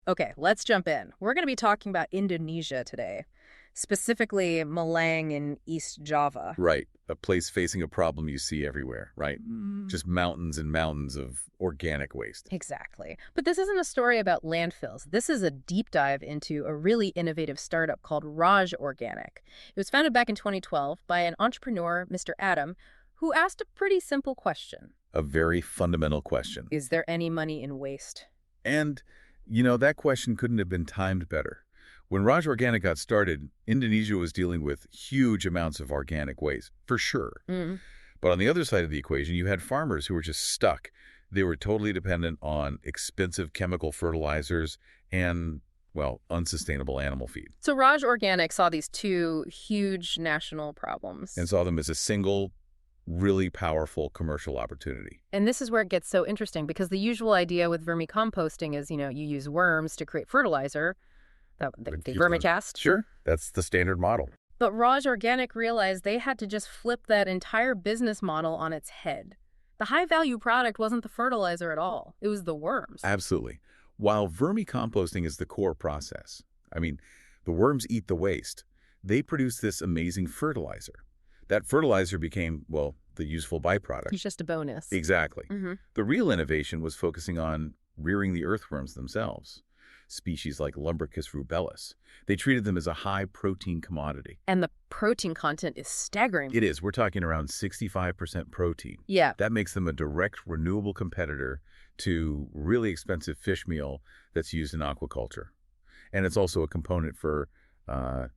Okay, let's jump in. We're going to be talking about Indonesia today, specifically Malang in East Java. Right. A place facing a problem you see everywhere, right? Mm. Just mountains and mountains of organic waste. Exactly. But this isn't a story about landfills. This is a deep dive into a really innovative startup called Raj Organic. It was founded back in 2012 by an entrepreneur, Mr. Adam, who asked a pretty simple question. A very fundamental question. Is there any money in waste? And, that question couldn't have been timed better. When Raj Organic got started, Indonesia was dealing with huge amounts of organic waste, for sure. Mm. But on the other side of the equation, you had farmers who were just stuck. They were totally dependent on expensive chemical fertilizers and, well, unsustainable animal feed. So Raj Organic saw these two huge national problems. And saw them as a single, really powerful commercial opportunity. And this is where it gets so interesting, because the usual idea with vermicomposting is, you use worms to create fertilizer. They vermicast. Sure, that's the standard model. But Raj Organic realized they had to just flip that entire business model on its head. The high-value product wasn't the fertilizer at all. It was the worms. Absolutely. While vermicomposting is the core process, the worms eat the waste. They produce this amazing fertilizer. That fertilizer became, well, the useful byproduct. It's just a bonus. Exactly. Mm-hmm. The real innovation was focusing on rearing the earthworms themselves. Species like Lumbricus rubellus. They treated them as a high-protein commodity. And the protein content is staggering. It is. We're talking around 65% protein. Yeah. That makes them a direct, renewable competitor to really expensive fish meal that's used in aquaculture. And it's also a component for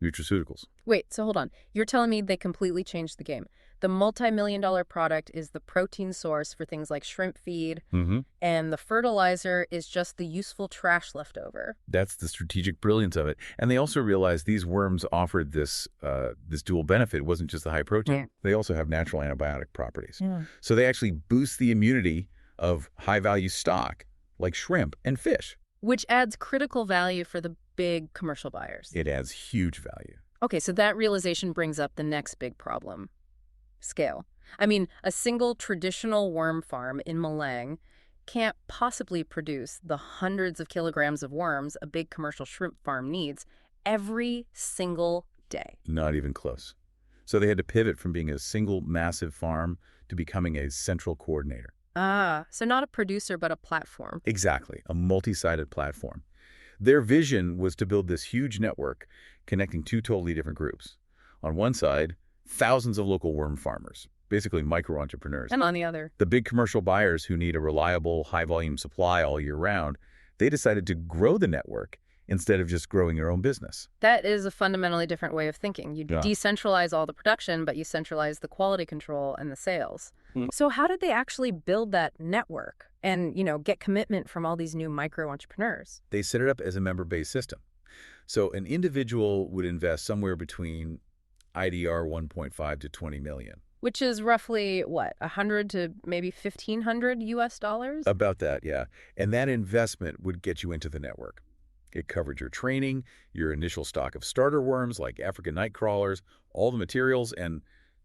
nutraceuticals. Wait, so hold on. You're telling me they completely changed the game. The multi-million-dollar product is the protein source for things like shrimp feed, and the fertilizer is just the useful trash left over. That's the strategic brilliance of it. And they also realized these worms offered this dual benefit. It wasn't just the high protein. Yeah. They also have natural antibiotic properties. Yeah. So they actually boost the immunity of high-value stock, like shrimp and fish. Which adds critical value for the big commercial buyers. It adds huge value. Okay, so that realization brings up the next big problem. Scale. A single traditional worm farm in Malang can't possibly produce the hundreds of kilograms of worms a big commercial shrimp farm needs every single day. Not even close. So they had to pivot from being a single massive farm to becoming a central coordinator. So not a producer, but a platform. Exactly, a multi-sided platform. Their vision was to build this huge network connecting two totally different groups. On one side, thousands of local worm farmers, basically micro-entrepreneurs. And on the other, the big commercial buyers who need a reliable, high-volume supply all year round. They decided to grow the network instead of just growing their own business. That is a fundamentally different way of thinking. You decentralize all the production, but you centralize the quality control and the sales. So how did they actually build that network and, get commitment from all these new micro-entrepreneurs? They set it up as a member-based system. So an individual would invest somewhere between IDR 1.5 to 20 million. Which is roughly, what, 100 to maybe 1,500 US dollars? About that, yeah. And that investment would get you into the network. It covered your training, your initial stock of starter worms like African night crawlers, all the materials, and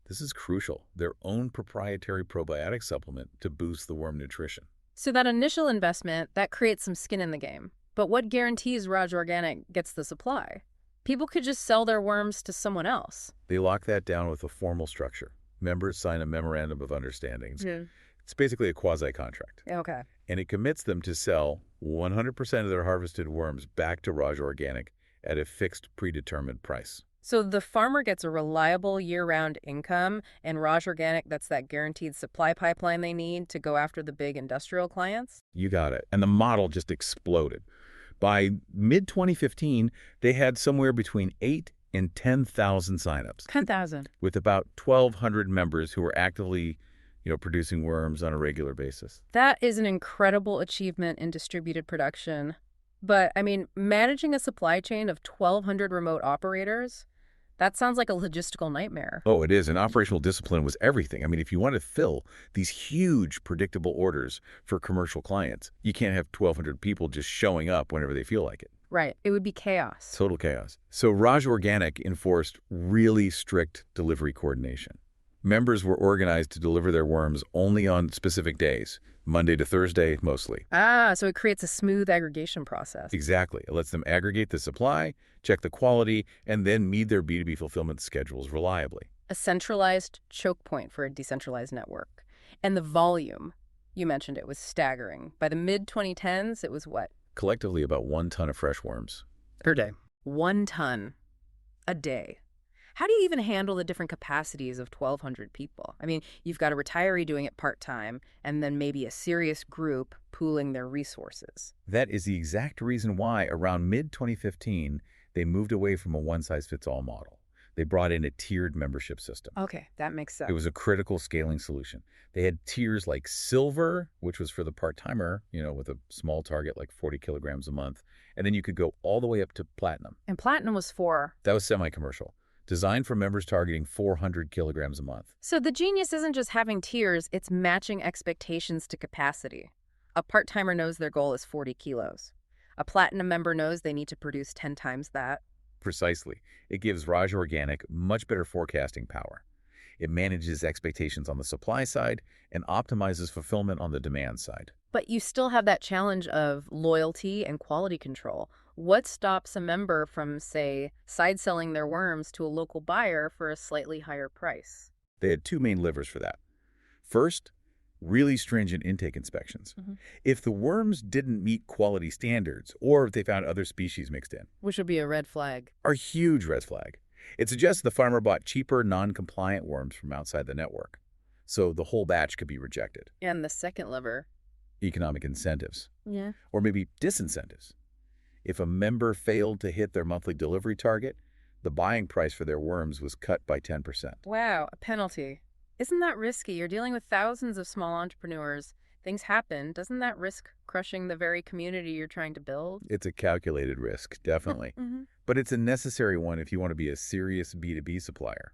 this is crucial, their own proprietary probiotic supplement to boost the worm nutrition. So that initial investment, that creates some skin in the game. But what guarantees Raj Organic gets the supply? People could just sell their worms to someone else. They lock that down with a formal structure. Members sign a memorandum of understandings. It's basically a quasi-contract. Okay. And it commits them to sell 100% of their harvested worms back to Raj Organic at a fixed, predetermined price. So the farmer gets a reliable year-round income, and Raj Organic, that's that guaranteed supply pipeline they need to go after the big industrial clients? You got it. And the model just exploded. By mid-2015, they had somewhere between 8,000 and 10,000 signups. 10,000. With about 1,200 members who were actively, producing worms on a regular basis. That is an incredible achievement in distributed production. But, managing a supply chain of 1,200 remote operators, that sounds like a logistical nightmare. Oh, it is. And operational discipline was everything. If you want to fill these huge, predictable orders for commercial clients, you can't have 1,200 people just showing up whenever they feel like it. Right. It would be chaos. Total chaos. So Raj Organic enforced really strict delivery coordination. Members were organized to deliver their worms only on specific days, Monday to Thursday mostly. Ah, so it creates a smooth aggregation process. Exactly. It lets them aggregate the supply, check the quality, and then meet their B2B fulfillment schedules reliably. A centralized choke point for a decentralized network. And the volume, you mentioned it was staggering. By the mid-2010s, it was what? Collectively, about 1 ton of fresh worms. Per day. 1 ton a day. How do you even handle the different capacities of 1,200 people? I mean, you've got a retiree doing it part-time, and then maybe a serious group pooling their resources. That is the exact reason why, around mid-2015, they moved away from a one-size-fits-all model. They brought in a tiered membership system. Okay, that makes sense. It was a critical scaling solution. They had tiers like silver, which was for the part-timer, with a small target like 40 kilograms a month. And then you could go all the way up to platinum. And platinum was for? That was semi-commercial, designed for members targeting 400 kilograms a month. So the genius isn't just having tiers, it's matching expectations to capacity. A part-timer knows their goal is 40 kilos. A platinum member knows they need to produce 10 times that. Precisely. It gives Raj Organik much better forecasting power. It manages expectations on the supply side and optimizes fulfillment on the demand side. But you still have that challenge of loyalty and quality control. What stops a member from, say, side-selling their worms to a local buyer for a slightly higher price? They had 2 main levers for that. First, really stringent intake inspections. If the worms didn't meet quality standards or if they found other species mixed in, Which would be a red flag. a huge red flag. It suggests the farmer bought cheaper, non-compliant worms from outside the network, so the whole batch could be rejected. And the second lever. Economic incentives, Yeah. or maybe disincentives. If a member failed to hit their monthly delivery target, the buying price for their worms was cut by 10%. Wow, a penalty. Isn't that risky? You're dealing with thousands of small entrepreneurs. Things happen. Doesn't that risk crushing the very community you're trying to build? It's a calculated risk, definitely. But it's a necessary one if you want to be a serious B2B supplier.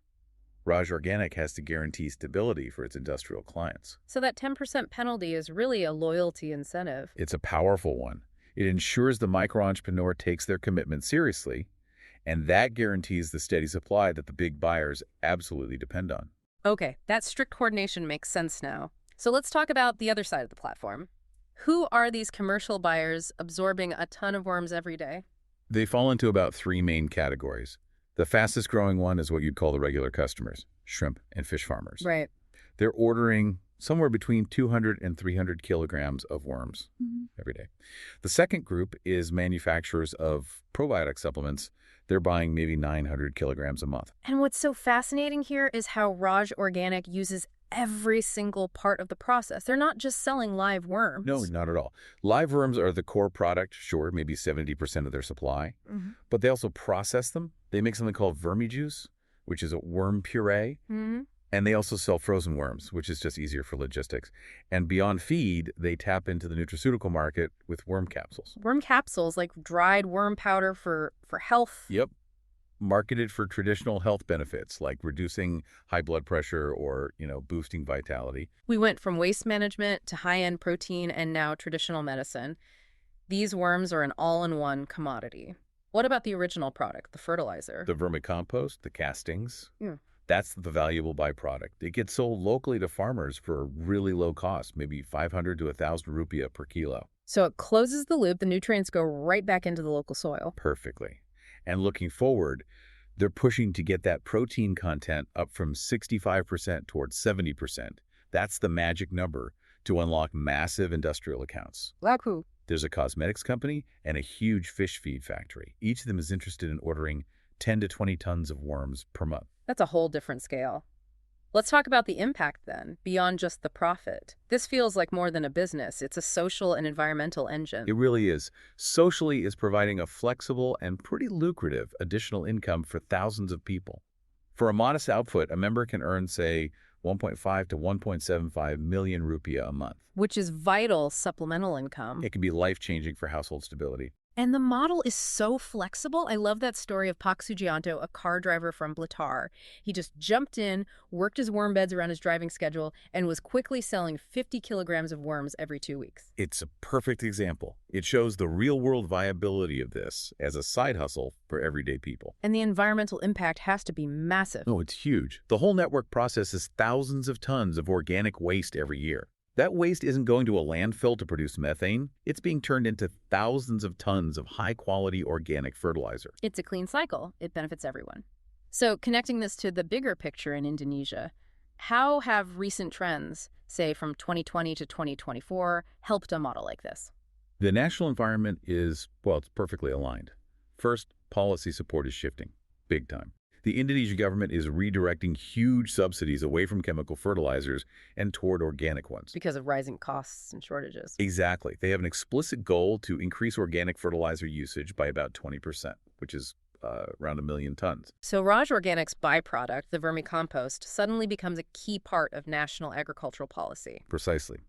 Raj Organik has to guarantee stability for its industrial clients. So that 10% penalty is really a loyalty incentive. It's a powerful one. It ensures the micro-entrepreneur takes their commitment seriously, and that guarantees the steady supply that the big buyers absolutely depend on. Okay, that strict coordination makes sense now. So let's talk about the other side of the platform. Who are these commercial buyers absorbing a ton of worms every day? They fall into about 3 main categories. The fastest growing one is what you'd call the regular customers, shrimp and fish farmers. Right. They're ordering somewhere between 200 and 300 kilograms of worms every day. The second group is manufacturers of probiotic supplements. They're buying maybe 900 kilograms a month. And what's so fascinating here is how Raj Organik uses every single part of the process. They're not just selling live worms. No, not at all. Live worms are the core product, sure, maybe 70% of their supply. But they also process them. They make something called vermijuice, which is a worm puree. And they also sell frozen worms, which is just easier for logistics. And beyond feed, they tap into the nutraceutical market with worm capsules. Worm capsules, like dried worm powder for health. Yep. Marketed for traditional health benefits like reducing high blood pressure or, boosting vitality. We went from waste management to high-end protein and now traditional medicine. These worms are an all-in-one commodity. What about the original product, the fertilizer? The vermicompost, the castings, Yeah. that's the valuable byproduct. It gets sold locally to farmers for a really low cost, maybe 500 to 1,000 rupiah per kilo. So it closes the loop. The nutrients go right back into the local soil. Perfectly. And looking forward, they're pushing to get that protein content up from 65% towards 70%. That's the magic number to unlock massive industrial accounts. Laku. There's a cosmetics company and a huge fish feed factory. Each of them is interested in ordering 10 to 20 tons of worms per month. That's a whole different scale. Let's talk about the impact then, beyond just the profit. This feels like more than a business. It's a social and environmental engine. It really is. Socially is providing a flexible and pretty lucrative additional income for thousands of people. For a modest output, a member can earn, say, 1.5 to 1.75 million rupiah a month. Which is vital supplemental income. It can be life-changing for household stability. And the model is so flexible. I love that story of Pak Sugianto, a car driver from Blitar. He just jumped in, worked his worm beds around his driving schedule, and was quickly selling 50 kilograms of worms every 2 weeks. It's a perfect example. It shows the real-world viability of this as a side hustle for everyday people. And the environmental impact has to be massive. Oh, it's huge. The whole network processes thousands of tons of organic waste every year. That waste isn't going to a landfill to produce methane. It's being turned into thousands of tons of high-quality organic fertilizer. It's a clean cycle. It benefits everyone. So connecting this to the bigger picture in Indonesia, how have recent trends, say from 2020 to 2024, helped a model like this? The national environment is, well, it's perfectly aligned. First, policy support is shifting, big time. The Indonesian government is redirecting huge subsidies away from chemical fertilizers and toward organic ones. Because of rising costs and shortages. Exactly. They have an explicit goal to increase organic fertilizer usage by about 20%, which is around 1 million tons. So Raj Organik's byproduct, the vermicompost, suddenly becomes a key part of national agricultural policy. Precisely.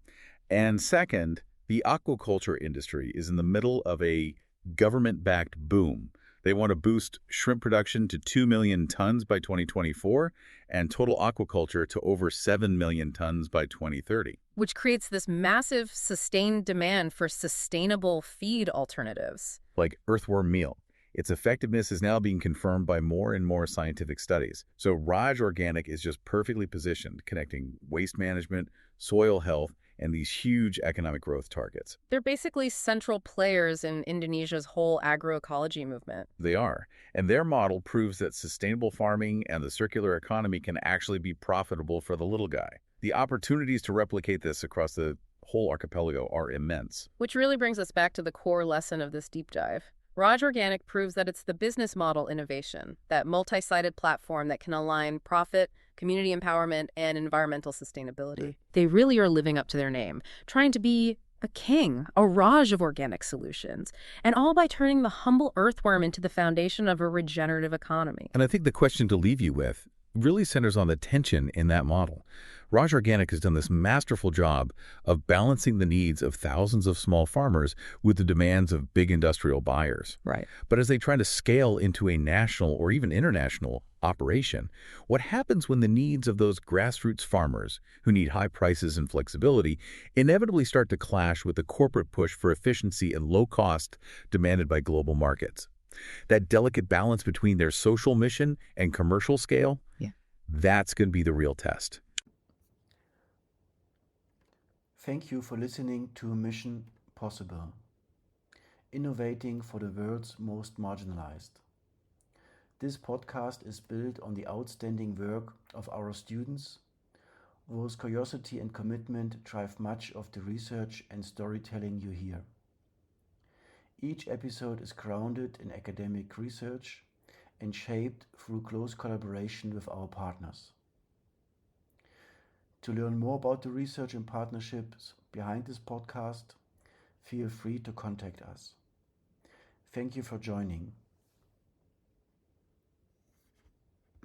And second, the aquaculture industry is in the middle of a government-backed boom. They want to boost shrimp production to 2 million tons by 2024 and total aquaculture to over 7 million tons by 2030. Which creates this massive, sustained demand for sustainable feed alternatives. Like earthworm meal. Its effectiveness is now being confirmed by more and more scientific studies. So Raj Organik is just perfectly positioned, connecting waste management, soil health, and these huge economic growth targets. They're basically central players in Indonesia's whole agroecology movement. They are. And their model proves that sustainable farming and the circular economy can actually be profitable for the little guy. The opportunities to replicate this across the whole archipelago are immense. Which really brings us back to the core lesson of this deep dive. Raj Organik proves that it's the business model innovation, that multi-sided platform that can align profit, community empowerment, and environmental sustainability. They really are living up to their name, trying to be a king, a Raj of organic solutions, and all by turning the humble earthworm into the foundation of a regenerative economy. And I think the question to leave you with really centers on the tension in that model. Raj Organik has done this masterful job of balancing the needs of thousands of small farmers with the demands of big industrial buyers. Right. But as they try to scale into a national or even international operation, what happens when the needs of those grassroots farmers who need high prices and flexibility inevitably start to clash with the corporate push for efficiency and low cost demanded by global markets? That delicate balance between their social mission and commercial scale, that's going to be the real test. Thank you for listening to Mission Possible, innovating for the world's most marginalized. This podcast is built on the outstanding work of our students, whose curiosity and commitment drive much of the research and storytelling you hear. Each episode is grounded in academic research and shaped through close collaboration with our partners. To learn more about the research and partnerships behind this podcast, feel free to contact us. Thank you for joining.